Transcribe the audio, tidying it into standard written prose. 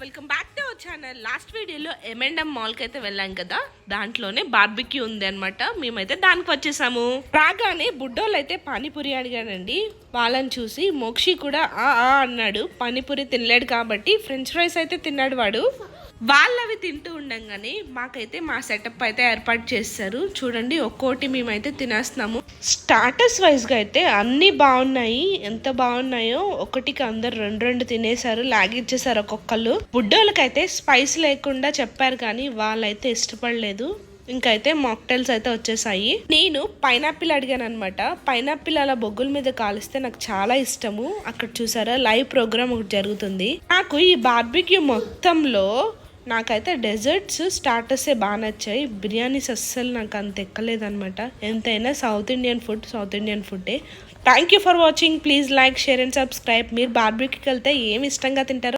Welcome back to our channel. Last వీడియోలో M&M మాల్కి అయితే వెళ్ళాం కదా, దాంట్లోనే బార్బిక్యూ ఉంది అనమాట. మేమైతే దానికి వచ్చేసాము. రాగానే బుడ్డోళ్ళు అయితే పానీపూరి అడిగానండి. వాళ్ళని చూసి మోక్షి కూడా అన్నాడు. పానీపూరి తినలేడు కాబట్టి ఫ్రెంచ్ ఫ్రైస్ అయితే తిన్నాడు వాడు. వాళ్ళవి తింటూ ఉండగానే మాకైతే మా సెటప్ అయితే ఏర్పాటు చేస్తారు. చూడండి, ఒక్కోటి మేమైతే తినేస్తున్నాము. స్టార్టర్స్ వైజ్గా అయితే అన్నీ బాగున్నాయి. ఎంత బాగున్నాయో, ఒకటికి అందరు రెండు తినేశారు, లాగిచ్చేసారు ఒక్కొక్కళ్ళు. బుడ్డోళ్ళకైతే స్పైస్ లేకుండా చెప్పారు కానీ వాళ్ళైతే ఇష్టపడలేదు. ఇంకైతే మాక్టైల్స్ అయితే వచ్చేసాయి. నేను పైనాపిల్ అడిగాను అనమాట. పైనాపిల్ అలా బొగ్గుల మీద కాలిస్తే నాకు చాలా ఇష్టము. అక్కడ చూసారా, లైవ్ ప్రోగ్రామ్ ఒకటి జరుగుతుంది. నాకు ఈ బార్బిక్యూ మొత్తంలో నాకైతే డెజర్ట్స్ స్టార్టర్సే బాగా నచ్చాయి. బిర్యానీస్ అస్సలు నాకు అంత ఎక్కలేదనమాట. ఎంతైనా సౌత్ ఇండియన్ ఫుడ్డే. Thank you for watching. Please like, share and subscribe. మీరు బార్బిక్యూకి వెళ్తే ఏమి ఇష్టంగా తింటారో